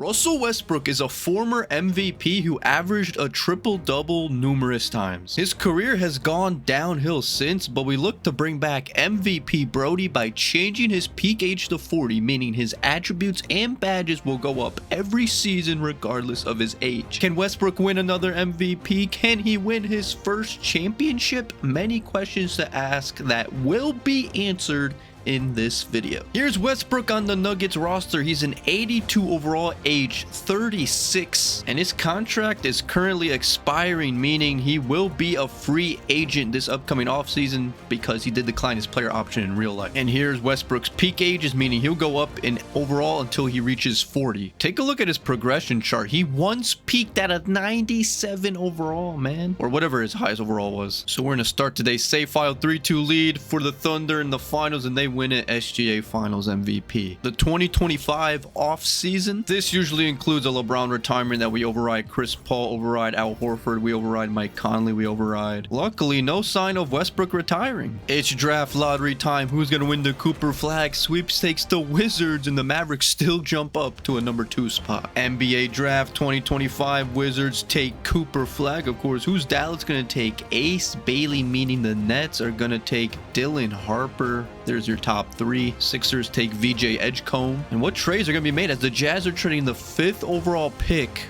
Russell Westbrook is a former MVP who averaged a triple-double numerous times. His career has gone downhill since, but we look to bring back MVP Brodie by changing his peak age to 40, meaning his attributes and badges will go up every season regardless of his age. Can Westbrook win another MVP? Can he win his first championship? Many questions to ask that will be answered in this video. Here's Westbrook on the Nuggets roster. He's an 82 overall, age 36, and his contract is currently expiring, meaning he will be a free agent this upcoming offseason because he did decline his player option in real life. And here's Westbrook's peak ages, meaning he'll go up in overall until he reaches 40. Take a look at his progression chart. He once peaked at a 97 overall, man, or whatever his highest overall was. So we're gonna start today's save file 3-2 lead for the Thunder in the finals, and they win it SGA Finals MVP. The 2025 off season, this usually includes a LeBron retirement that we override Chris Paul, override Al Horford, we override Mike Conley, we override. Luckily, no sign of Westbrook retiring. It's draft lottery time. Who's gonna win the Cooper flag? Sweepstakes, the Wizards, and the Mavericks still jump up to a number 2 spot. NBA draft 2025, Wizards take Cooper flag. Of course, who's Dallas gonna take? Ace Bailey, meaning the Nets are gonna take Dylan Harper. There's your top 3. Sixers take VJ Edgecombe. And what trades are going to be made as the Jazz are trading the 5th overall pick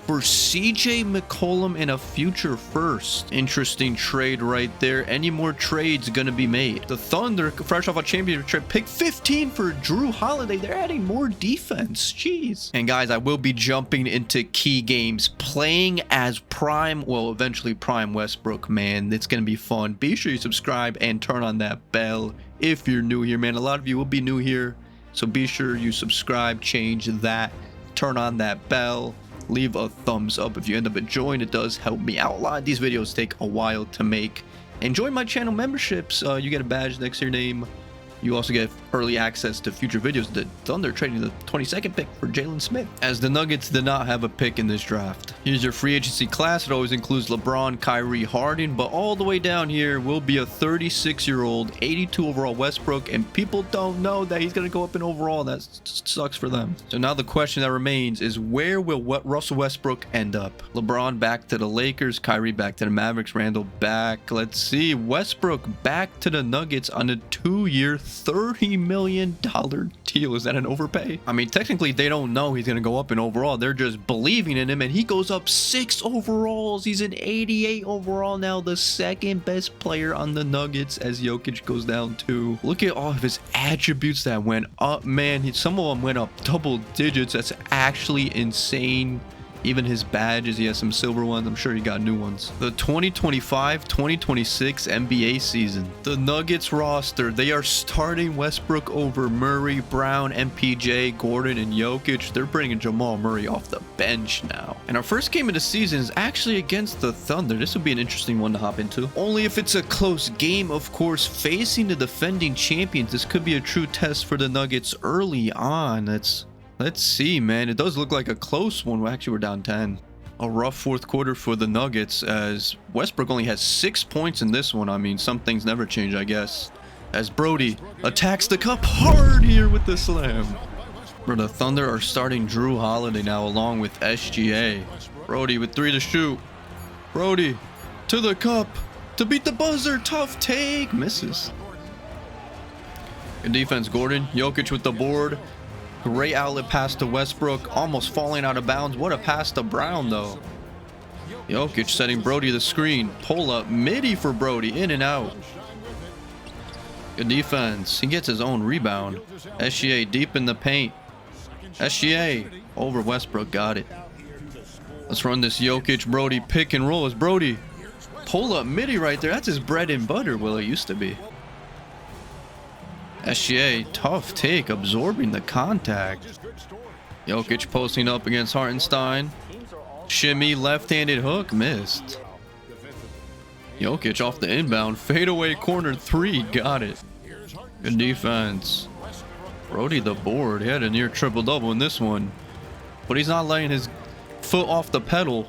for CJ McCollum and a future first. Interesting trade right there. Any more trades going to be made? The Thunder, fresh off a championship trade, pick 15 for Drew Holiday. They're adding more defense. Jeez. And guys, I will be jumping into key games, playing as Prime, well, eventually Prime Westbrook, man. It's going to be fun. Be sure you subscribe and turn on that bell if you're new here, man. A lot of you will be new here, so be sure you subscribe, change that, turn on that bell, leave a thumbs up if you end up enjoying. It does help me out a lot. These videos take a while to make. And join my channel memberships. You get a badge next to your name. You also get early access to future videos. The Thunder trading the 22nd pick for Jalen Smith, as the Nuggets did not have a pick in this draft. Here's your free agency class. It always includes LeBron, Kyrie, Harden, but all the way down here will be a 36-year-old, 82 overall Westbrook, and people don't know that he's going to go up in overall. That sucks for them. So now the question that remains is, where will Russell Westbrook end up? LeBron back to the Lakers, Kyrie back to the Mavericks, Randall back. Let's see, Westbrook back to the Nuggets on a 2-year, $30 million deal. Is that an overpay? I mean, technically they don't know he's gonna go up in overall. They're just believing in him, and he goes up 6 overalls. He's an 88 overall now, the second best player on the Nuggets, as Jokic goes down 2. Look at all of his attributes that went up, man. Some of them went up double digits. That's actually insane. Even his badges, he has some silver ones. I'm sure he got new ones. The 2025-2026 NBA season. The Nuggets roster, they are starting Westbrook over Murray, Brown, MPJ, Gordon, and Jokic. They're bringing Jamal Murray off the bench now. And our first game of the season is actually against the Thunder. This would be an interesting one to hop into. Only if it's a close game, of course, facing the defending champions. This could be a true test for the Nuggets early on. Let's see, man. It does look like a close one. Actually, we're down 10. A rough fourth quarter for the Nuggets, as Westbrook only has 6 points in this one. I mean, some things never change, I guess. As Brodie attacks the cup hard here with the slam. For the Thunder are starting Drew Holiday now along with SGA. Brodie with 3 to shoot. Brodie to the cup to beat the buzzer. Tough take. Misses. Good defense, Gordon. Jokic with the board. Great outlet pass to Westbrook, almost falling out of bounds. What a pass to Brown, though. Jokic setting Brodie the screen. Pull up midi for Brodie, in and out. Good defense. He gets his own rebound. SGA deep in the paint. SGA over Westbrook, got it. Let's run this Jokic Brodie pick and roll. As Brodie pull up midi right there. That's his bread and butter. Well, it used to be. SGA, tough take, absorbing the contact. Jokic posting up against Hartenstein. Shimmy, left-handed hook, missed. Jokic off the inbound, fadeaway corner 3, got it. Good defense. Brodie the board, he had a near triple-double in this one. But he's not letting his foot off the pedal.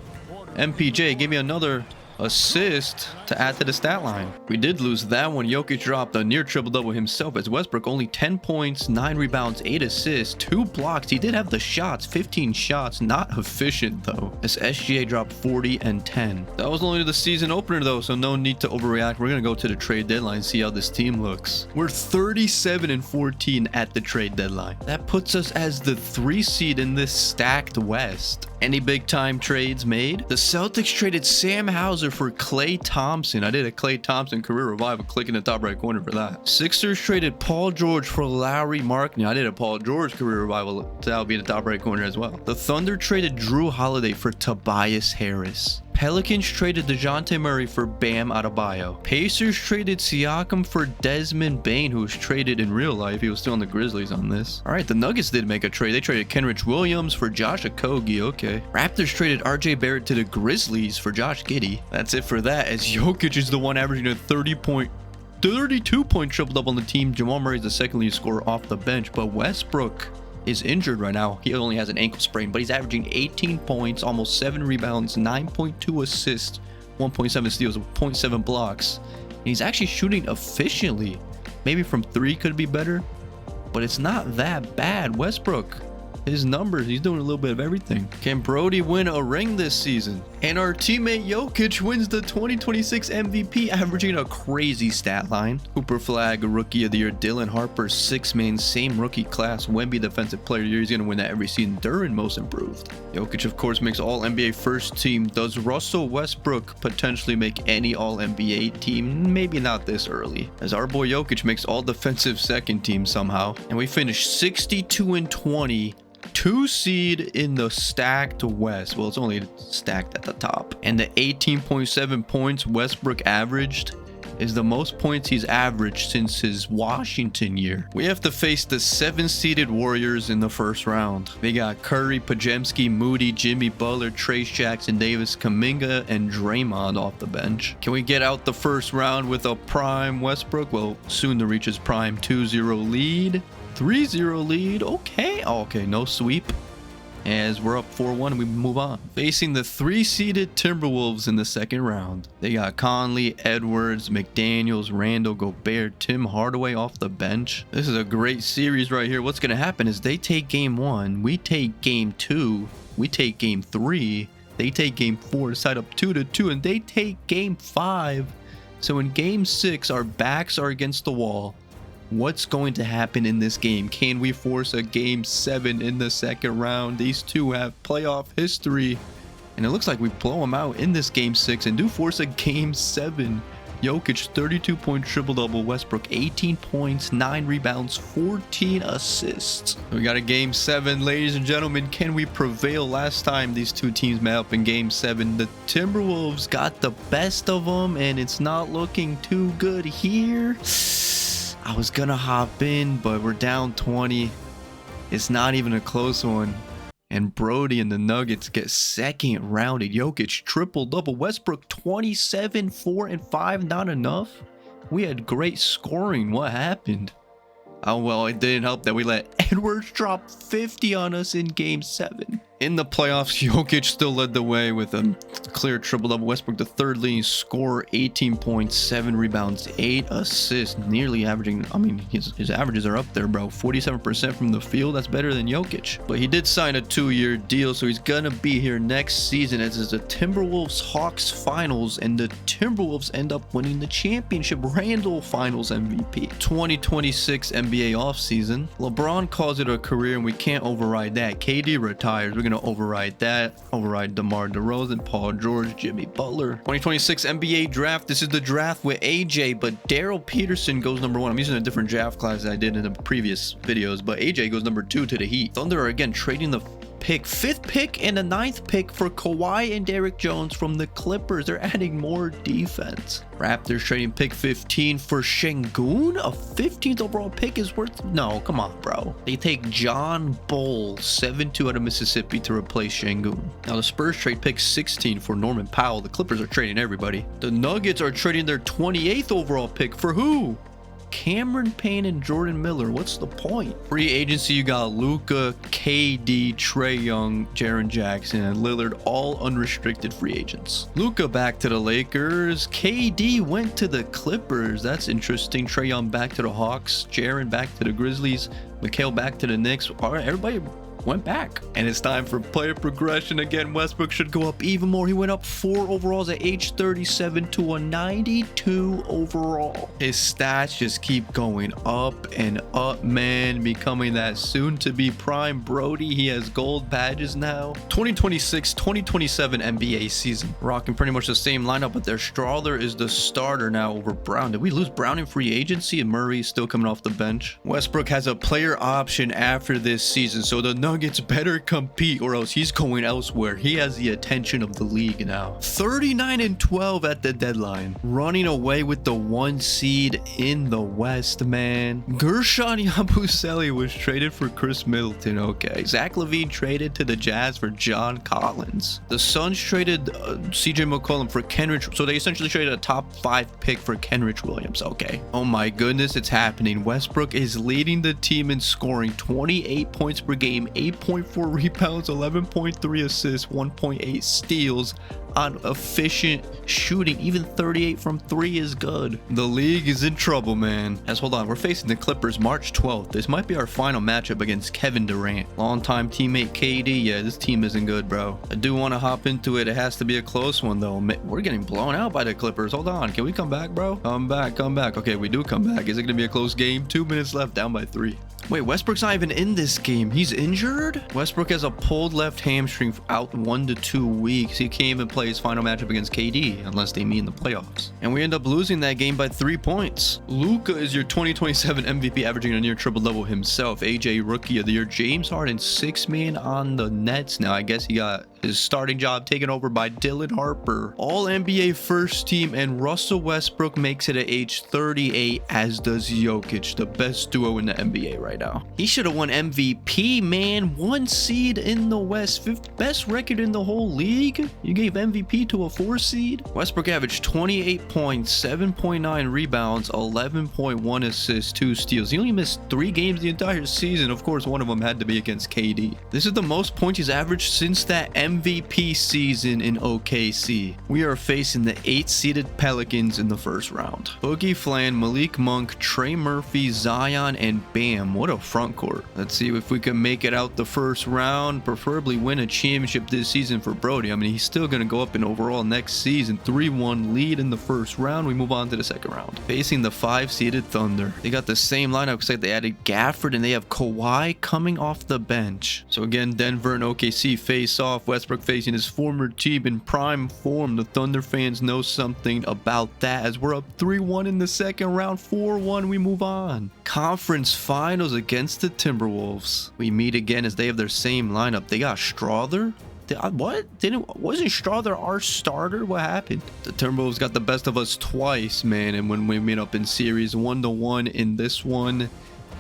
MPJ, give me another assist to add to the stat line. We did lose that one. Jokic dropped a near triple-double himself as Westbrook only 10 points, 9 rebounds, 8 assists, 2 blocks. He did have the shots, 15 shots, not efficient though, as SGA dropped 40 and 10. That was only the season opener though, so no need to overreact. We're gonna go to the trade deadline and see how this team looks. We're 37 and 14 at the trade deadline. That puts us as the 3 seed in this stacked West. Any big time trades made? The Celtics traded Sam Hauser for Klay Thompson. I did a Klay Thompson career revival. Click in the top right corner for that. Sixers traded Paul George for Lauri Markkanen. I did a Paul George career revival. That'll be in the top right corner as well. The Thunder traded Drew Holiday for Tobias Harris. Pelicans traded DeJounte Murray for Bam Adebayo. Pacers traded Siakam for Desmond Bane, who was traded in real life. He was still on the Grizzlies on this. All right, the Nuggets did make a trade. They traded Kenrich Williams for Josh Okogie. Okay. Raptors traded RJ Barrett to the Grizzlies for Josh Giddey. That's it for that, as Jokic is the one averaging a 32-point triple-double on the team. Jamal Murray is the second leading scorer off the bench, but Westbrook is injured right now. He only has an ankle sprain, but he's averaging 18 points, almost 7 rebounds, 9.2 assists, 1.7 steals, 0.7 blocks. And he's actually shooting efficiently. Maybe from 3 could be better, but it's not that bad. Westbrook, his numbers, he's doing a little bit of everything. Can Brodie win a ring this season? And our teammate Jokic wins the 2026 MVP, averaging a crazy stat line. Cooper Flag, Rookie of the Year. Dylan Harper, 6-man, same rookie class. Wemby, Defensive Player of the Year. He's going to win that every season. Duren, Most Improved. Jokic, of course, makes All-NBA first team. Does Russell Westbrook potentially make any All-NBA team? Maybe not this early, as our boy Jokic makes All-Defensive second team somehow. And we finished 62 and 20. 2 seed in the stacked West. Well, it's only stacked at the top. And the 18.7 points Westbrook averaged is the most points he's averaged since his Washington year. We have to face the 7-seeded Warriors in the first round. They got Curry, Podziemski, Moody, Jimmy Butler, Trace Jackson Davis, Kuminga, and Draymond off the bench. Can we get out the first round with a prime Westbrook? Well, soon to reach his prime. 2-0 lead. 3-0 lead. Okay, no sweep, as we're up 4-1 and we move on. Facing the 3-seeded Timberwolves in the second round. They got Conley, Edwards, McDaniels, Randall, Gobert, Tim Hardaway off the bench. This is a great series right here. What's going to happen is they take game 1, we take game 2, we take game 3, they take game 4 to side up 2-2, and they take game 5. So in game 6, our backs are against the wall. What's going to happen in this game? Can we force a game 7 in the second round? These two have playoff history, and it looks like we blow them out in this game 6 and do force a game 7. Jokic, 32-point triple-double. Westbrook, 18 points, 9 rebounds, 14 assists. We got a game 7, ladies and gentlemen. Can we prevail? Last time these two teams met up in game 7, the Timberwolves got the best of them, and it's not looking too good here. I was gonna hop in, but we're down 20. It's not even a close one. And Brodie and the Nuggets get second rounded. Jokic, triple-double. Westbrook, 27, 4, and 5. Not enough? We had great scoring. What happened? Oh, well, it didn't help that we let Edwards drop 50 on us in game 7. In the playoffs, Jokic still led the way with a clear triple-double. Westbrook, the third leading scorer, 18 points, 7 rebounds, 8 assists, nearly averaging, I mean, his averages are up there, bro. 47% from the field, that's better than Jokic. But he did sign a 2-year deal, so he's gonna be here next season, as is the Timberwolves-Hawks finals, and the Timberwolves end up winning the championship. Randall Finals MVP. 2026 NBA offseason. LeBron calls it a career, and we can't override that. KD retires. We're gonna override that. Override DeMar DeRozan, Paul George, Jimmy Butler. 2026 NBA draft. This is the draft with AJ, but Daryl Peterson goes number 1. I'm using a different draft class that I did in the previous videos, but AJ goes number 2 to the Heat. Thunder are again trading the 5th pick and the 9th pick for Kawhi and Derrick Jones from the Clippers. They're adding more defense. Raptors trading pick 15 for Şengün. A 15th overall pick is worth... No, come on, bro. They take John Bull, 7-2 out of Mississippi, to replace Şengün. Now the Spurs trade pick 16 for Norman Powell. The Clippers are trading everybody. The Nuggets are trading their 28th overall pick for who? Cameron Payne and Jordan Miller. What's the point? Free agency, you got Luka, KD, Trae Young, Jaren Jackson, and Lillard, all unrestricted free agents. Luka back to the Lakers. KD went to the Clippers. That's interesting. Trae Young back to the Hawks. Jaren back to the Grizzlies. Mikal back to the Knicks. All right, everybody went back. And it's time for player progression again. Westbrook should go up even more. He went up 4 overalls at age 37 to a 92 overall. His stats just keep going up and up, man. Becoming that soon to be prime Brodie. He has gold badges now. 2026-2027 NBA season. Rocking pretty much the same lineup, but their Strawler is the starter now over Brown. Did we lose Brown in free agency? And Murray's still coming off the bench. Westbrook has a player option after this season, so the Nuggets better compete or else he's going elsewhere. He has the attention of the league now. 39-12 at the deadline. Running away with the 1 seed in the West, man. Gershon Yabusele was traded for Chris Middleton. Okay. Zach LaVine traded to the Jazz for John Collins. The Suns traded CJ McCollum for Kenrich. So they essentially traded a top 5 pick for Kenrich Williams. Okay. Oh my goodness, it's happening. Westbrook is leading the team in scoring. 28 points per game, 8.4 rebounds, 11.3 assists, 1.8 steals on efficient shooting. Even 38 from 3 is good. The league is in trouble, man. As hold on, we're facing the Clippers March 12th. This might be our final matchup against Kevin Durant. Longtime teammate KD. Yeah, this team isn't good, bro. I do want to hop into it. It has to be a close one, though. We're getting blown out by the Clippers. Hold on. Can we come back, bro? Come back, come back. Okay, we do come back. Is it going to be a close game? 2 minutes left, down by 3. Wait, Westbrook's not even in this game. He's injured? Westbrook has a pulled left hamstring out 1 to 2 weeks. He can't even play his final matchup against KD unless they meet in the playoffs. And we end up losing that game by 3 points. Luka is your 2027 MVP, averaging a near triple-double himself. AJ, Rookie of the Year. James Harden, 6-man on the Nets now. I guess he got his starting job taken over by Dylan Harper. All NBA first team, and Russell Westbrook makes it at age 38, as does Jokic, the best duo in the NBA right now. He should have won MVP, man. 1 seed in the West, 5th best record in the whole league. You gave MVP to a 4 seed. Westbrook averaged 28 points, 7.9 rebounds, 11.1 assists, 2 steals. He only missed 3 games the entire season. Of course, one of them had to be against KD. This is the most points he's averaged since that MVP season in OKC. We are facing the 8-seeded Pelicans in the first round. Boogie Flan, Malik Monk, Trey Murphy, Zion, and Bam. What a front court. Let's see if we can make it out the first round, preferably win a championship this season for Brodie. I mean, he's still going to go up in overall next season. 3-1 lead in the first round. We move on to the second round. Facing the 5-seeded Thunder. They got the same lineup except they added Gafford and they have Kawhi coming off the bench. So again, Denver and OKC face off. Westbrook facing his former team in prime form. The Thunder fans know something about that, as we're up 3-1 in the second round. 4-1, we move on. Conference finals against the Timberwolves. We meet again as they have their same lineup. They got Strawther. Wasn't Strawther our starter? What happened? The Timberwolves got the best of us twice, man. And when we meet up in series, 1-1 in this one,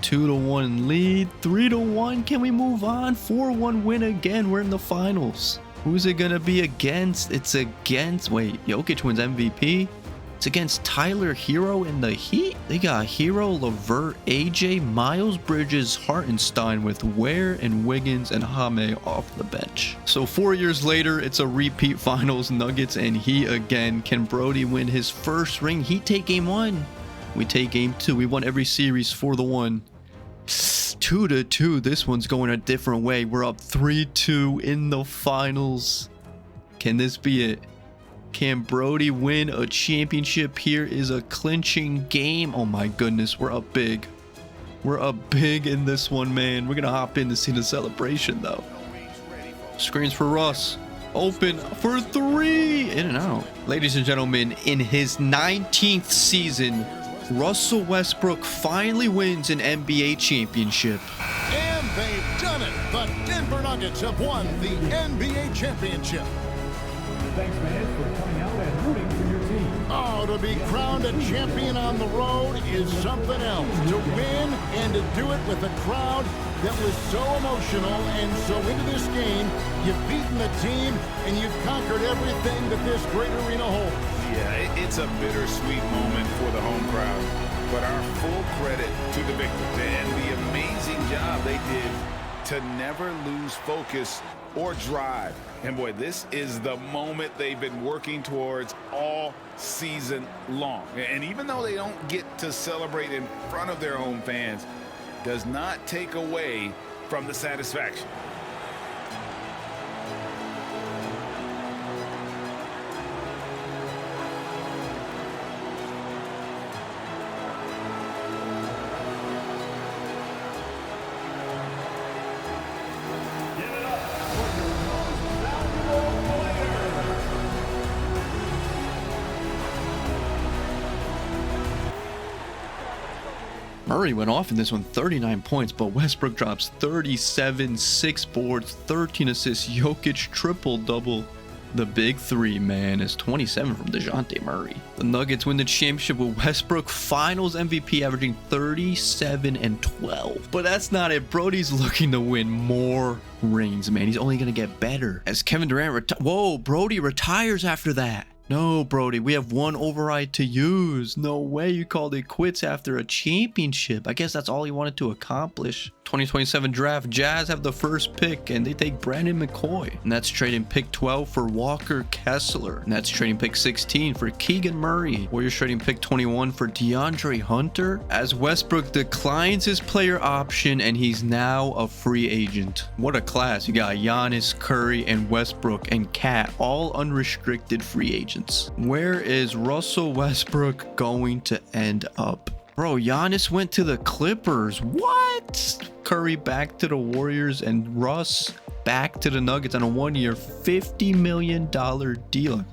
2-1 lead, 3-1. Can we move on? 4-1 win again. We're in the finals. Who's it gonna be against? It's against, wait, Jokic wins MVP. It's against Tyler Hero in the Heat. They got Hero, LeVert, AJ, Miles Bridges, Hartenstein with Ware and Wiggins and Hame off the bench. So 4 years later, it's a repeat finals, Nuggets and Heat again. Can Brodie win his first ring? Heat take game 1. We take game 2. We won every series for the 1. 2-2. This one's going a different way. We're up 3-2 in the finals. Can this be it? Can Brodie win a championship? Here is a clinching game. Oh my goodness, we're up big. We're up big in this one, man. We're gonna hop in to see the celebration though. Screens for Russ. Open for 3. In and out. Ladies and gentlemen, in his 19th season, Russell Westbrook finally wins an NBA championship. And they've done it. The Denver Nuggets have won the NBA championship. Thanks, man, for coming out and rooting for your team. Oh, to be crowned a champion on the road is something else. To win and to do it with a crowd that was so emotional and so into this game, you've beaten the team and you've conquered everything that this great arena holds. Yeah, it's a bittersweet moment for the home crowd. but our full credit to the victors and the amazing job they did to never lose focus or drive. And boy, this is the moment they've been working towards all season long. And even though they don't get to celebrate in front of their home fans, does not take away from the satisfaction. Murray went off in this one, 39 points, but Westbrook drops 37, 6 boards, 13 assists. Jokic triple-double. The big three, man, is 27 from DeJounte Murray. The Nuggets win the championship with Westbrook Finals MVP averaging 37 and 12. But that's not it. Brodie's looking to win more rings, man. He's only going to get better. As Kevin Durant whoa, Brodie retires after that. No, Brodie, we have one override to use. No way you called it quits after a championship. I guess that's all he wanted to accomplish. 2027 draft, Jazz have the first pick and they take Brandon McCoy. And that's trading pick 12 for Walker Kessler. And that's trading pick 16 for Keegan Murray. Warriors trading pick 21 for DeAndre Hunter. As Westbrook declines his player option and he's now a free agent. What a class. You got Giannis, Curry, and Westbrook and Cat, all unrestricted free agents. Where is Russell Westbrook going to end up? Bro, Giannis went to the Clippers. What? Curry back to the Warriors and Russ back to the Nuggets on a one-year $50 million deal.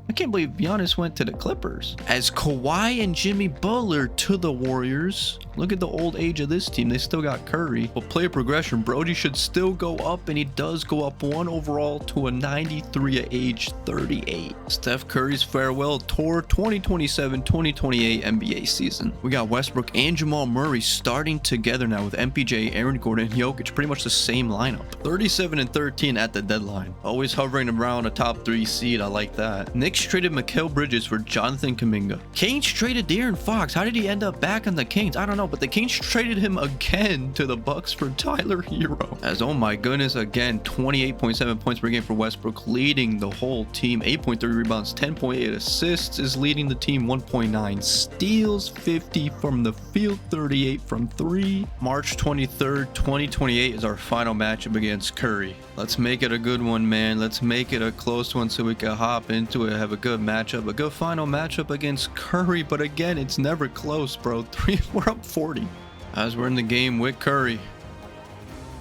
I can't believe Giannis went to the Clippers. As Kawhi and Jimmy Butler to the Warriors. Look at the old age of this team. They still got Curry. But player progression, Brodie should still go up, and he does go up 1 overall to a 93 at age 38. Steph Curry's farewell tour 2027-2028 NBA season. We got Westbrook and Jamal Murray starting together now with MPJ, Aaron Gordon, and Jokic. Pretty much the same lineup. 37 and 13 at the deadline. Always hovering around a top 3 seed. I like that. Knicks traded Mikal Bridges for Jonathan Kuminga. Kings traded De'Aaron Fox. How did he end up back on the Kings? I don't know, but the Kings traded him again to the Bucks for Tyler Hero. As, oh my goodness, again, 28.7 points per game for Westbrook, leading the whole team. 8.3 rebounds, 10.8 assists is leading the team. 1.9 steals, 50 from the field, 38 from 3. March 23rd, 2028 is our final matchup against Curry. Let's make it a good one, man. Let's make it a close one so we can hop into it, have a good matchup, a good final matchup against Curry. But again, it's never close, bro. We're up 40. As we're in the game with Curry.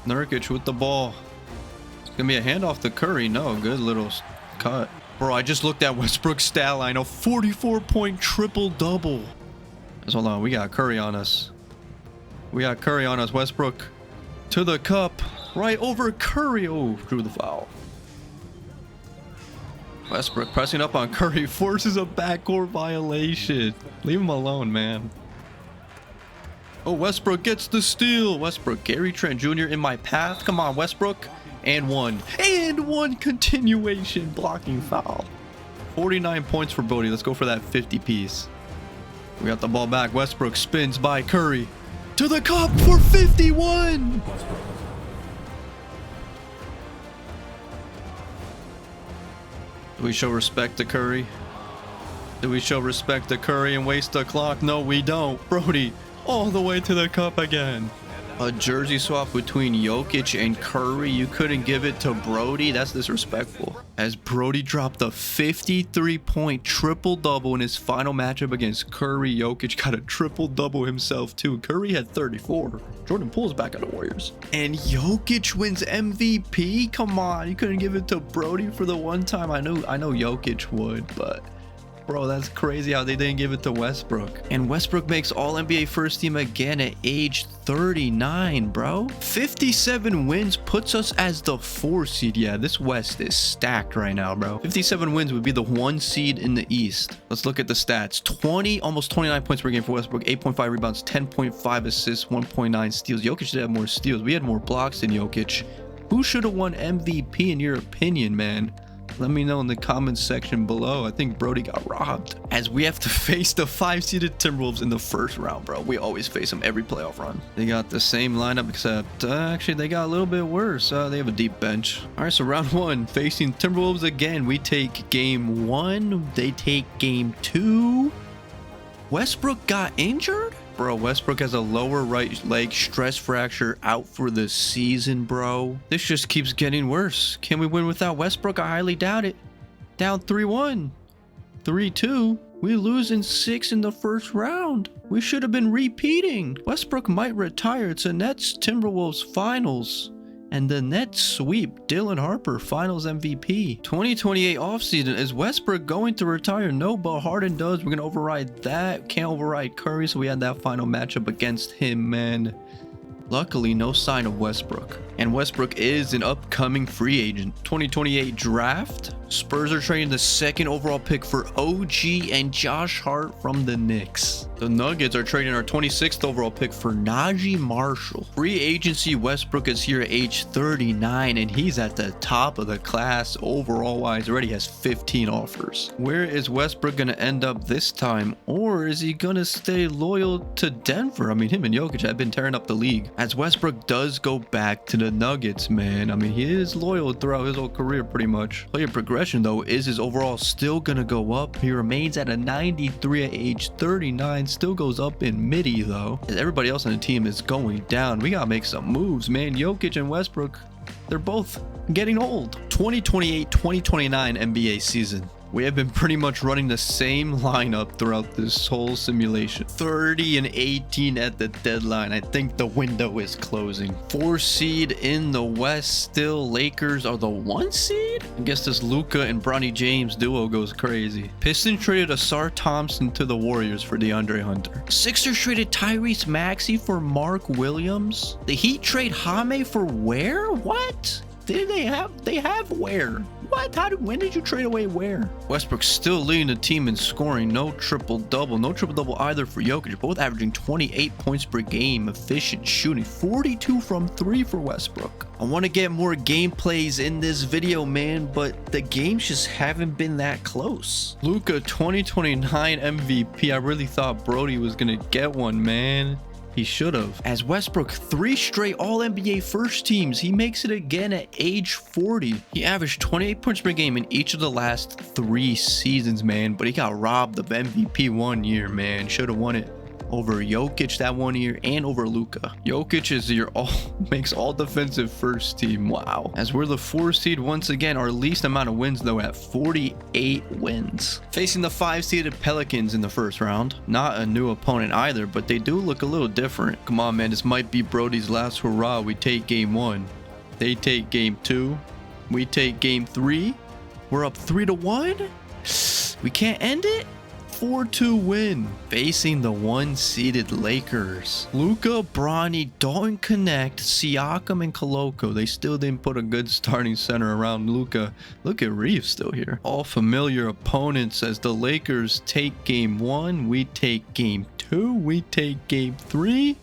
Nurkic with the ball. It's going to be a handoff to Curry. No, good little cut. Bro, I just looked at Westbrook's stat line. A 44-point triple-double. Hold on, we got Curry on us. We got Curry on us. Westbrook to the cup. Right over Curry. Oh, drew the foul. Westbrook pressing up on Curry. Forces a backcourt violation. Leave him alone, man. Oh, Westbrook gets the steal. Westbrook, Gary Trent Jr. in my path. Come on, Westbrook. And one. And one continuation blocking foul. 49 points for Brodie. Let's go for that 50 piece. We got the ball back. Westbrook spins by Curry. To the cup for 51. Do we show respect to Curry? Do we show respect to Curry and waste the clock? No, we don't. Brodie all the way to the cup again. A jersey swap between Jokic and Curry. You couldn't give it to Brodie? That's disrespectful. As Brodie dropped a 53-point triple-double in his final matchup against Curry. Jokic got a triple-double himself too. Curry had 34. Jordan Poole's back at the Warriors. And Jokic wins MVP? Come on, you couldn't give it to Brodie for the one time. I know Jokic would, but bro, that's crazy how they didn't give it to Westbrook. And Westbrook makes All-NBA first team again at age 39, bro. 57 wins puts us as the 4 seed. Yeah, this West is stacked right now, bro. 57 wins would be the 1 seed in the East. Let's look at the stats. Almost 29 points per game for Westbrook. 8.5 rebounds, 10.5 assists, 1.9 steals. Jokic should have more steals. We had more blocks than Jokic. Who should have won MVP in your opinion, man? Let me know in the comments section below. I think Brodie got robbed. As we have to face the 5-seeded Timberwolves in the first round, bro. We always face them every playoff run. They got the same lineup, except actually they got a little bit worse. They have a deep bench. All right, so round 1, facing Timberwolves again. We take game 1. They take game 2. Westbrook got injured? Bro, Westbrook has a lower right leg stress fracture, out for the season, bro. This just keeps getting worse. Can we win without Westbrook? I highly doubt it. Down 3-1. 3-2. We lose in 6 in the first round. We should have been repeating. Westbrook might retire. It's a Nets Timberwolves finals. And the Nets sweep. Dylan Harper, finals MVP. 2028 offseason. Is Westbrook going to retire? No, but Harden does. We're going to override that. Can't override Curry, so we had that final matchup against him, man. Luckily, no sign of Westbrook. And Westbrook is an upcoming free agent. 2028 draft. Spurs are trading the 2nd overall pick for OG and Josh Hart from the Knicks. The Nuggets are trading our 26th overall pick for Najee Marshall. Free agency, Westbrook is here at age 39, and he's at the top of the class overall wise. Already has 15 offers. Where is Westbrook going to end up this time? Or is he going to stay loyal to Denver? I mean, him and Jokic have been tearing up the league. As Westbrook does go back to the Nuggets, man. I mean, he is loyal throughout his whole career pretty much. Player progression, though, is his overall still going to go up. He remains at a 93 at age 39. Still goes up in midi, though. As everybody else on the team is going down. We got to make some moves, man. Jokic and Westbrook, they're both getting old. 2028-2029 NBA season. We have been pretty much running the same lineup throughout this whole simulation. 30 and 18 at the deadline. I think the window is closing. 4 seed in the West still. Lakers are the 1 seed? I guess this Luka and Bronny James duo goes crazy. Pistons traded Asar Thompson to the Warriors for DeAndre Hunter. Sixers traded Tyrese Maxey for Mark Williams. The Heat trade Jaime for where? What? Did they have where? What? When did you trade away where? Westbrook's still leading the team in scoring. No triple-double. No triple-double either for Jokic. Both averaging 28 points per game. Efficient shooting. 42 from 3 for Westbrook. I want to get more gameplays in this video, man, but the games just haven't been that close. Luka 2029 MVP. I really thought Brodie was going to get one, man. He should have. As Westbrook, 3 straight All-NBA first teams. He makes it again at age 40. He averaged 28 points per game in each of the last 3 seasons, man. But he got robbed of MVP 1 year, man. Should have won it over Jokic that 1 year and over Luka. Jokic is your makes all defensive first team. Wow. As we're the 4 seed once again, our least amount of wins though at 48 wins. Facing the 5-seeded Pelicans in the first round. Not a new opponent either, but they do look a little different. Come on, man. This might be Brodie's last hurrah. We take game 1. They take game 2. We take game 3. We're up 3-1. We can't end it. 4-2 win. Facing the 1-seeded Lakers. Luka, Bronny, Dalton Connect, Siakam, and Koloko. They still didn't put a good starting center around Luka. Look at Reeves still here. All familiar opponents as the Lakers take game 1. We take game 2. We take game 3.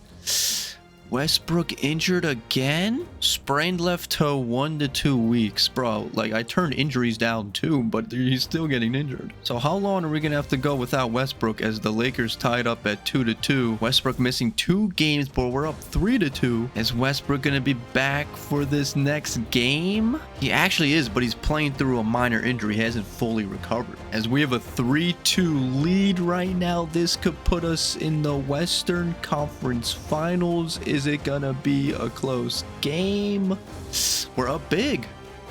Westbrook injured again? Sprained left toe 1 to 2 weeks. Bro, like I turned injuries down too, but he's still getting injured. So how long are we gonna have to go without Westbrook as the Lakers tied up at 2-2? Westbrook missing 2 games, but we're up 3-2. Is Westbrook gonna be back for this next game? He actually is, but he's playing through a minor injury. He hasn't fully recovered. As we have a 3-2 lead right now, this could put us in the Western Conference Finals. Is it gonna be a close game? We're up big.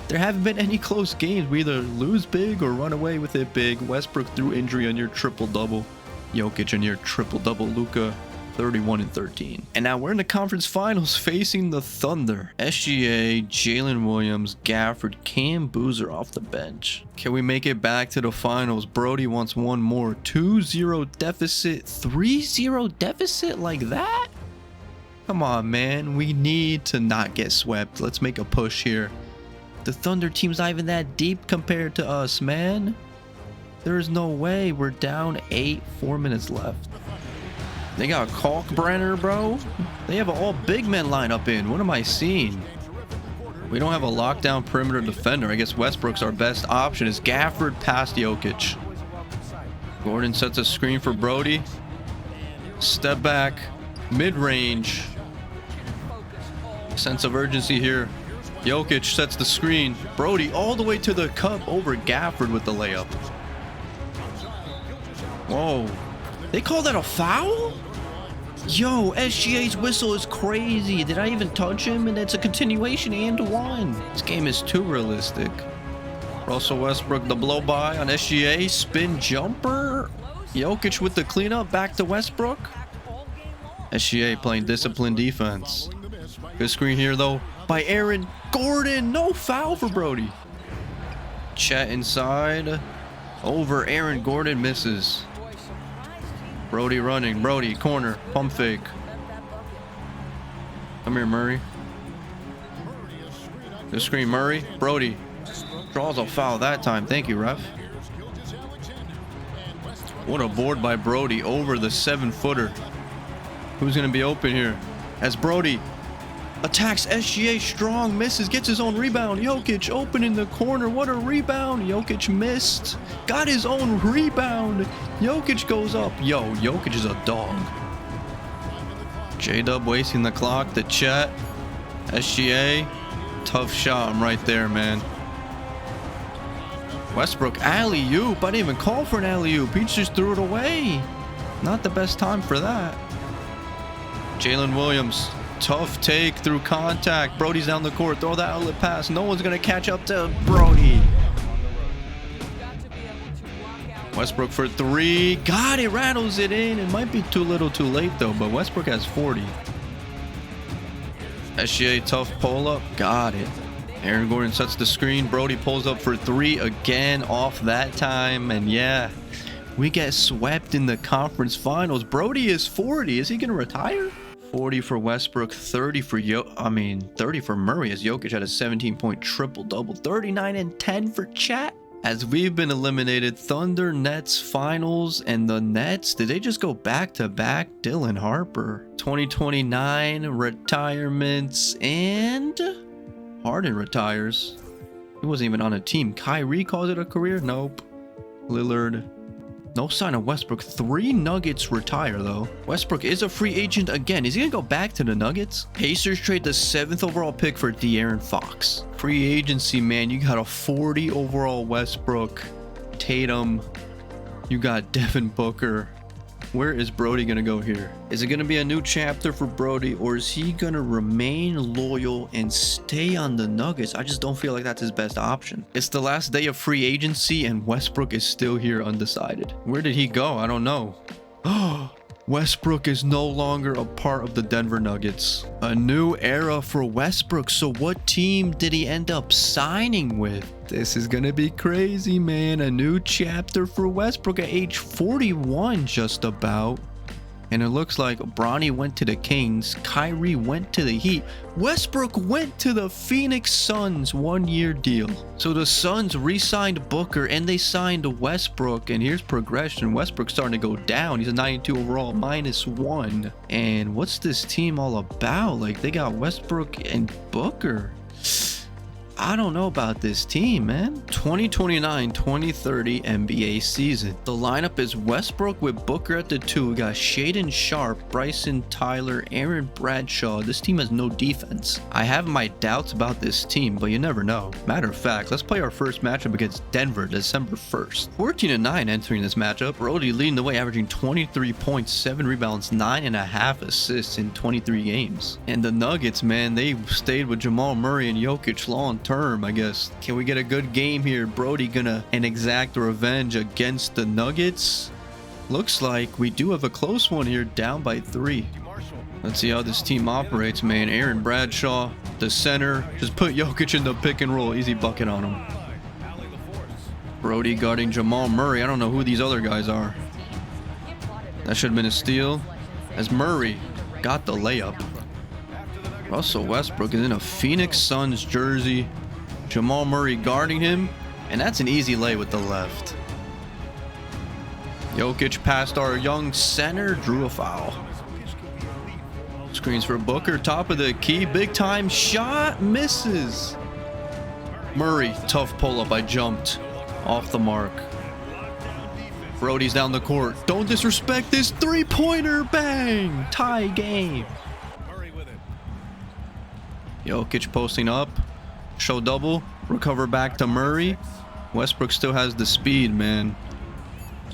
There haven't been any close games. We either lose big or run away with it big. Westbrook through injury on your triple-double. Jokic on your triple-double. Luka 31 and 13. And now we're in the conference finals facing the Thunder. SGA, Jalen Williams, Gafford, Cam Boozer off the bench. Can we make it back to the finals? Brodie wants one more. 2-0 deficit, 3-0 deficit like that? Come on, man. We need to not get swept. Let's make a push here. The Thunder team's not even that deep compared to us, man. There's no way. We're down 8, 4 minutes left. They got Kalkbrenner, bro. They have an all big men lineup in. What am I seeing? We don't have a lockdown perimeter defender. I guess Westbrook's our best option. Is Gafford past Jokic. Gordon sets a screen for Brodie. Step back. Mid-range. Sense of urgency here. Jokic sets the screen. Brodie all the way to the cup over Gafford with the layup. Whoa. They call that a foul? Yo, SGA's whistle is crazy. Did I even touch him? And it's a continuation and one. This game is too realistic. Russell Westbrook, the blow by on SGA. Spin jumper. Jokic with the cleanup. Back to Westbrook. SGA playing disciplined defense. Good screen here, though, by Aaron Gordon. No foul for Brodie. Chet inside. Over Aaron Gordon misses. Brodie running. Brodie, corner. Pump fake. Come here, Murray. Good screen, Murray. Brodie draws a foul that time. Thank you, ref. What a board by Brodie over the 7-footer. Who's going to be open here? As Brodie attacks SGA strong, misses, gets his own rebound. Jokic open in the corner. What a rebound. Jokic missed. Got his own rebound. Jokic goes up. Yo, Jokic is a dog. J-Dub wasting the clock. The Chet. SGA. Tough shot. I'm right there, man. Westbrook alley-oop. I didn't even call for an alley-oop. He just threw it away. Not the best time for that. Jalen Williams. Tough take through contact. Brodie's down the court. Throw that outlet pass. No one's going to catch up to Brodie. Westbrook for three. Got it. Rattles it in. It might be too little too late, though. But Westbrook has 40. SGA tough pull up. Got it. Aaron Gordon sets the screen. Brodie pulls up for three again off that time. And yeah, we get swept in the conference finals. Brodie is 40. Is he going to retire? 40 for Westbrook, 30 for 30 for Murray, as Jokic had a 17-point triple-double. 39 and 10 for Chet. As we've been eliminated, Thunder, Nets, finals, and the Nets, did they just go back-to-back? Dylan Harper. 2029, retirements, and Harden retires. He wasn't even on a team. Kyrie calls it a career? Nope. Lillard. No sign of Westbrook. 3 Nuggets retire, though. Westbrook is a free agent again. Is he going to go back to the Nuggets? Pacers trade the 7th overall pick for De'Aaron Fox. Free agency, man. You got a 40 overall Westbrook. Tatum. You got Devin Booker. Where is Brodie going to go here? Is it going to be a new chapter for Brodie, or is he going to remain loyal and stay on the Nuggets? I just don't feel like that's his best option. It's the last day of free agency, and Westbrook is still here undecided. Where did he go? I don't know. Westbrook is no longer a part of the Denver Nuggets. A new era for Westbrook. So what team did he end up signing with? This is gonna be crazy, man. A new chapter for Westbrook at age 41 just about. And it looks like Bronny went to the Kings, Kyrie went to the Heat, Westbrook went to the Phoenix Suns, 1-year deal. So the Suns re-signed Booker and they signed Westbrook, and here's progression. Westbrook's starting to go down. He's a 92 overall, -1. And what's this team all about? Like, they got Westbrook and Booker. I don't know about this team, man. 2029-2030 NBA season. The lineup is Westbrook with Booker at the 2. We got Shaedon Sharpe, Bryson Tyler, Aaron Bradshaw. This team has no defense. I have my doubts about this team, but you never know. Matter of fact, let's play our first matchup against Denver, December 1st. 14-9 entering this matchup. Brodie leading the way, averaging 23 points, 7 rebounds, 9.5 assists in 23 games. And the Nuggets, man, they stayed with Jamal Murray and Jokic long term, I guess. Can we get a good game here? Brodie gonna exact revenge against the Nuggets? Looks like we do have a close one here, down by 3. Let's see how this team operates, man. Aaron Bradshaw, the center. Just put Jokic in the pick and roll. Easy bucket on him. Brodie guarding Jamal Murray. I don't know who these other guys are. That should have been a steal, as Murray got the layup. Russell Westbrook is in a Phoenix Suns jersey. Jamal Murray guarding him, and that's an easy lay with the left. Jokic past our young center, drew a foul. Screens for Booker, top of the key, big time shot, misses. Murray, tough pull-up. I jumped off the mark. Brodie's down the court. Don't disrespect this three-pointer. Bang! Tie game. Jokic posting up. Show double. Recover back to Murray. Westbrook still has the speed, man.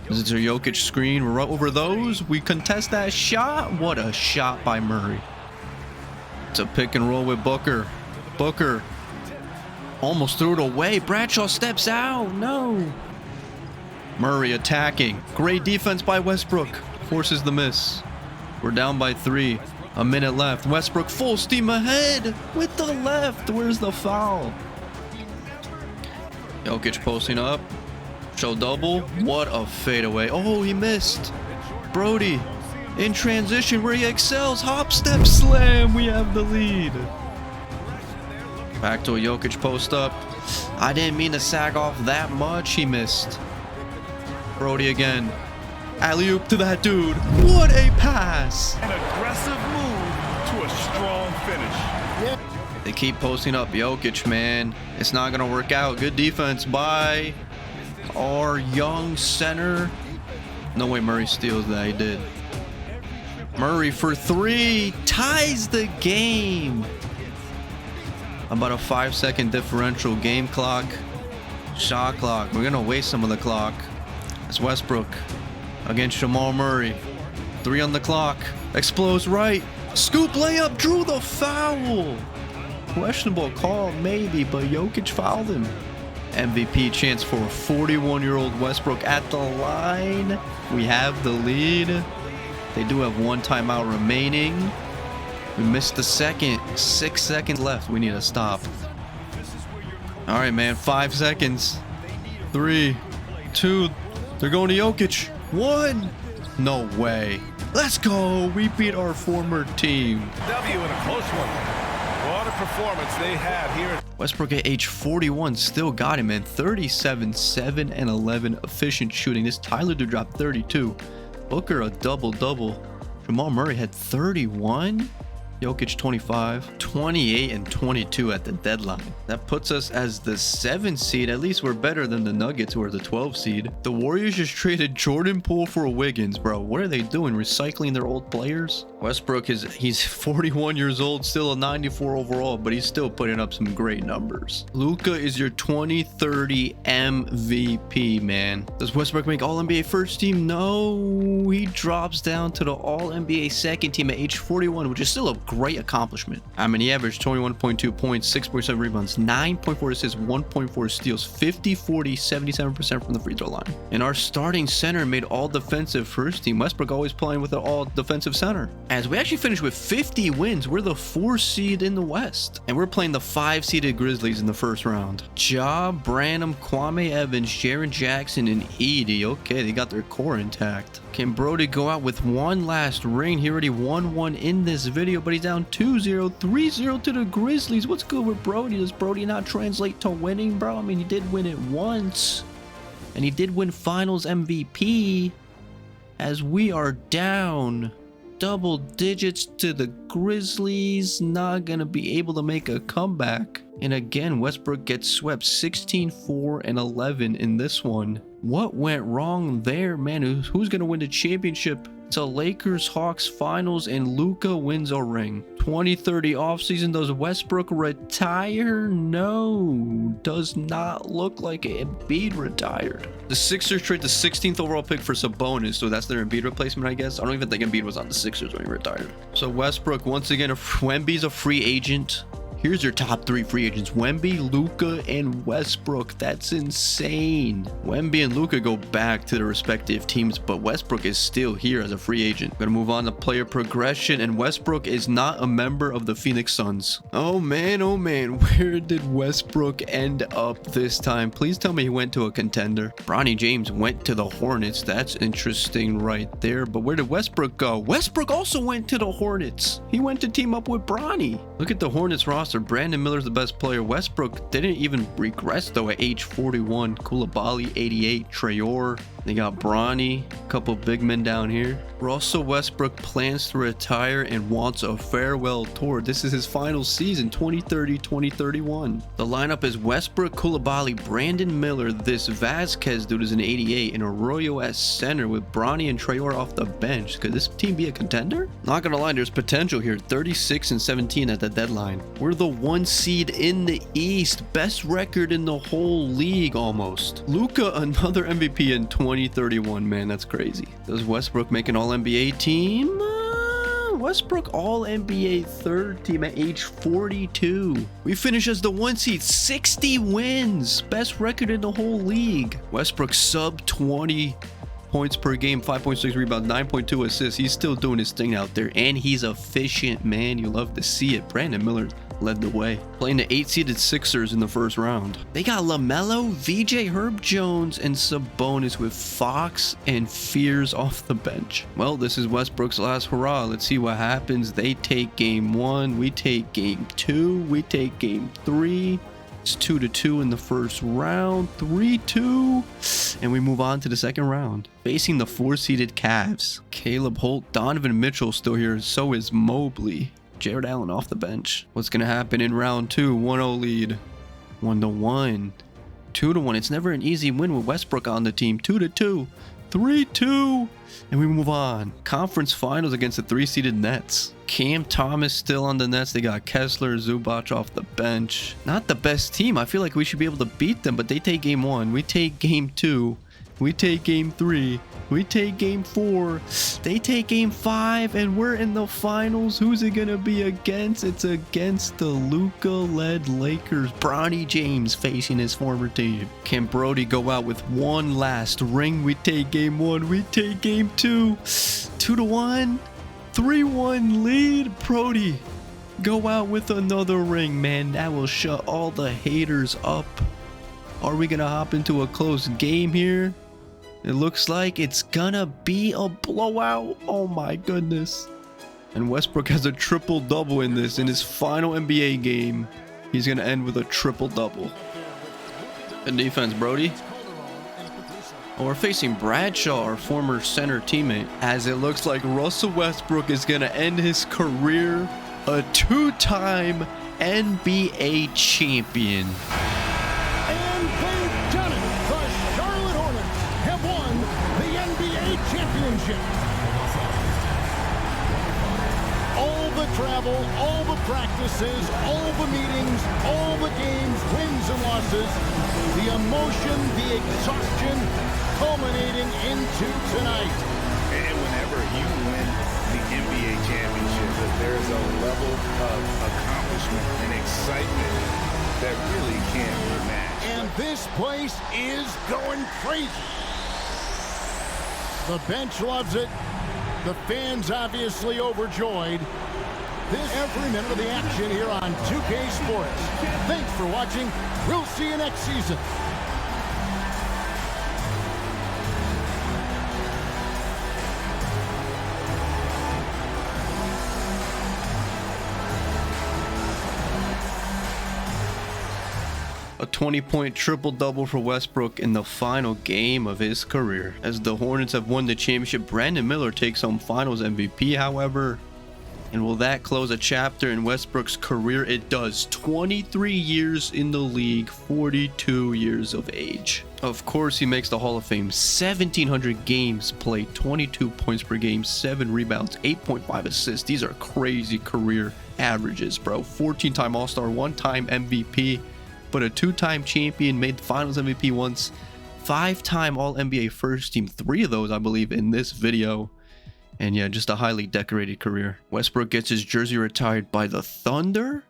This is a Jokic screen. We're right over those. We contest that shot. What a shot by Murray. It's a pick and roll with Booker. Booker almost threw it away. Bradshaw steps out. No. Murray attacking. Great defense by Westbrook. Forces the miss. We're down by 3. A minute left. Westbrook full steam ahead with the left. Where's the foul? Jokic posting up. Show double. What a fadeaway. Oh, he missed. Brodie in transition where he excels. Hop, step, slam. We have the lead. Back to a Jokic post up. I didn't mean to sag off that much. He missed. Brodie again. Alley-oop to that dude. What a pass. An aggressive move to a strong finish. They keep posting up. Jokic, man. It's not going to work out. Good defense by our young center. No way Murray steals that. He did. Murray for 3. Ties the game. About a 5-second differential. Game clock. Shot clock. We're going to waste some of the clock. It's Westbrook against Jamal Murray. 3 on the clock. Explodes right. Scoop layup. Drew the foul. Questionable call, maybe, but Jokic fouled him. MVP chance for a 41-year-old Westbrook at the line. We have the lead. They do have 1 timeout remaining. We missed the second. 6 seconds left. We need to stop. All right, man. 5 seconds. 3, 2. They're going to Jokic. 1. No way. Let's go. We beat our former team. W in a close one. What a performance they had here. Westbrook at age 41 still got him, man. 37, 7, and 11 efficient shooting. This Tyler dude dropped 32. Booker a double-double. Jamal Murray had 31. Jokic 25, 28, and 22 at the deadline. That puts us as the 7th seed. At least we're better than the Nuggets, who are the 12th seed. The Warriors just traded Jordan Poole for Wiggins, bro. What are they doing? Recycling their old players? Westbrook he's 41 years old, still a 94 overall, but he's still putting up some great numbers. Luka is your 2030 MVP, man. Does Westbrook make All-NBA first team? No. He drops down to the All-NBA second team at age 41, which is still a great accomplishment. I mean, he averaged 21.2 points, 6.7 rebounds, 9.4 assists, 1.4 steals, 50, 40, 77% from the free throw line. And our starting center made all defensive first team. Westbrook always playing with an all defensive center. As we actually finished with 50 wins, we're the 4th seed in the West. And we're playing the 5-seeded Grizzlies in the first round. Ja, Branham, Kwame Evans, Jaren Jackson, and Edey. Okay, they got their core intact. Can Brodie go out with one last ring? He already won one in this video, but he's down 2-0, 3-0 to the Grizzlies. What's good with Brodie? Does Brodie not translate to winning, bro? I mean, he did win it once, and he did win Finals MVP, as we are down double digits to the Grizzlies. Not gonna be able to make a comeback. And again, Westbrook gets swept 16, 4, and 11 in this one. What went wrong there, man? Who's going to win the championship? It's a Lakers-Hawks finals, and Luka wins a ring. 2030 offseason. Does Westbrook retire? No. Does not look like Embiid retired. The Sixers trade the 16th overall pick for Sabonis, so that's their Embiid replacement, I guess. I don't even think Embiid was on the Sixers when he retired. So Westbrook, once again, Wemby's a free agent. Here's your top 3 free agents: Wemby, Luka, and Westbrook. That's insane. Wemby and Luka go back to their respective teams, but Westbrook is still here as a free agent. Gonna move on to player progression, and Westbrook is not a member of the Phoenix Suns. Oh man, where did Westbrook end up this time? Please tell me he went to a contender. Bronny James went to the Hornets. That's interesting right there, but where did Westbrook go? Westbrook also went to the Hornets. He went to team up with Bronny. Look at the Hornets roster. Brandon Miller's the best player. Westbrook didn't even regress though at age 41. Koulibaly 88. Traore. They got Bronny. A couple big men down here. Russell Westbrook plans to retire and wants a farewell tour. This is his final season, 2030-2031. The lineup is Westbrook, Koulibaly, Brandon Miller. This Vasquez dude is an 88 and Arroyo at center with Bronny and Traore off the bench. Could this team be a contender? Not gonna lie, there's potential here. 36-17 at the deadline. We're the 1 seed in the East. Best record in the whole league almost. Luka, another MVP in 2031. Man, that's crazy. Does Westbrook make an All-NBA team? Westbrook All-NBA third team at age 42. We finish as the 1 seed, 60 wins. Best record in the whole league. Westbrook sub 20 points per game, 5.6 rebounds, 9.2 assists. He's still doing his thing out there, and he's efficient, man. You love to see it. Brandon Miller led the way, playing the 8-seeded Sixers in the first round. They got LaMelo, VJ, Herb Jones, and Sabonis with Fox and Fears off the bench. Well, this is Westbrook's last hurrah. Let's see what happens. They take game 1. We take game 2. We take game 3. It's 2-2 in the first round, 3-2, and we move on to the second round. Facing the 4-seeded Cavs. Caleb Holt, Donovan Mitchell still here, so is Mobley. Jared Allen off the bench. What's going to happen in round 2? 1-0 lead. 1-1. 2-1. It's never an easy win with Westbrook on the team. 2-2. 3-2. And we move on. Conference finals against the 3-seeded Nets. Cam Thomas still on the Nets. They got Kessler, Zubac off the bench. Not the best team. I feel like we should be able to beat them, but they take game 1. We take game 2. We take game 3. We take game 4. They take game 5, and we're in the finals. Who's it gonna be against? It's against the Luka-led Lakers. Bronny James facing his former team. Can Brodie go out with one last ring? We take game 1. We take game 2. 2-1. 3-1 lead. Brodie, go out with another ring, man. That will shut all the haters up. Are we gonna hop into a close game here? It looks like it's gonna be a blowout. Oh my goodness. And Westbrook has a triple-double in this. In his final NBA game, he's gonna end with a triple-double. Good defense, Brodie. Oh, we're facing Bradshaw, our former center teammate, as it looks like Russell Westbrook is gonna end his career a 2-time NBA champion. And they've done it. The Charlotte Hornets have won the NBA championship. All the travel, all the practices, all the meetings, all the games, wins and losses, the emotion, the exhaustion, culminating into tonight. And whenever you win the NBA championship, there's a level of accomplishment and excitement that really can't be matched. And this place is going crazy. The bench loves it. The fans obviously overjoyed. This every minute of the action here on 2K Sports. Thanks for watching. We'll see you next season. A 20-point triple-double for Westbrook in the final game of his career. As the Hornets have won the championship, Brandon Miller takes home Finals MVP, however. And will that close a chapter in Westbrook's career? It does. 23 years in the league, 42 years of age. Of course, he makes the Hall of Fame. 1,700 games played, 22 points per game, 7 rebounds, 8.5 assists. These are crazy career averages, bro. 14-time All-Star, 1-time MVP. But a 2-time champion, made the Finals MVP once, 5-time All-NBA first team, 3 of those, I believe, in this video. And yeah, just a highly decorated career. Westbrook gets his jersey retired by the Thunder.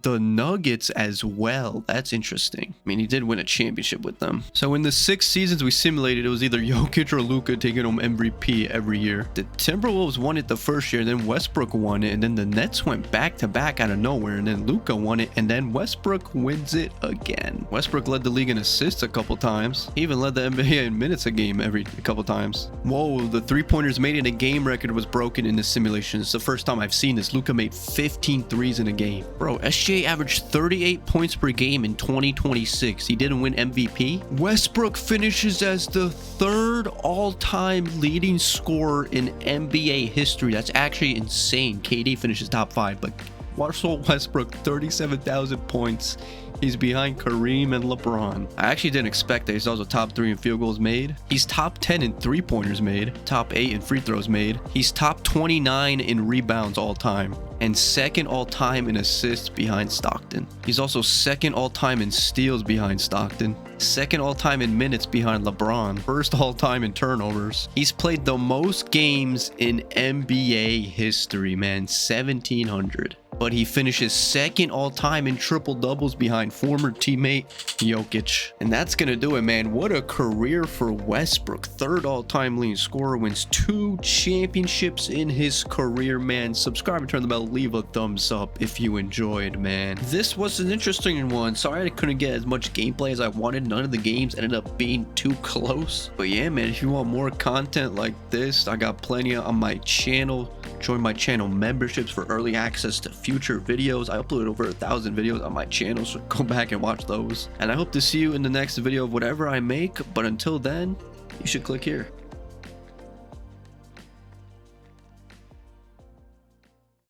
the Nuggets as well. That's interesting. I mean, he did win a championship with them. So in the 6 seasons we simulated, it was either Jokic or Luka taking home MVP every year. The Timberwolves won it the first year, then Westbrook won it, and then the Nets went back to back out of nowhere, and then Luka won it, and then Westbrook wins it again. Westbrook led the league in assists a couple times. He even led the NBA in minutes a game a couple times. Whoa, the 3-pointers made in a game record was broken in this simulation. It's the first time I've seen this. Luka made 15 threes in a game. Bro, SGA averaged 38 points per game in 2026. He didn't win MVP. Westbrook finishes as the 3rd all-time leading scorer in NBA history. That's actually insane. KD finishes top 5, but Russell Westbrook, 37,000 points. He's behind Kareem and LeBron. I actually didn't expect that. He's also top 3 in field goals made. He's top 10 in 3-pointers made. Top 8 in free throws made. He's top 29 in rebounds all time. And 2nd all time in assists behind Stockton. He's also 2nd all time in steals behind Stockton. 2nd all time in minutes behind LeBron. 1st all time in turnovers. He's played the most games in NBA history, man. 1,700. But he finishes 2nd all time in triple doubles behind former teammate Jokic. And that's gonna do it, man. What a career for Westbrook. 3rd all time leading scorer, wins 2 championships in his career, man. Subscribe and turn the bell. Leave a thumbs up if you enjoyed, man. This was an interesting one. Sorry I couldn't get as much gameplay as I wanted. None of the games ended up being too close. But yeah, man, if you want more content like this, I got plenty on my channel. Join my channel memberships for early access to future videos. I uploaded over 1,000 videos on my channel, so go back and watch those. And I hope to see you in the next video of whatever I make. But until then, you should click here.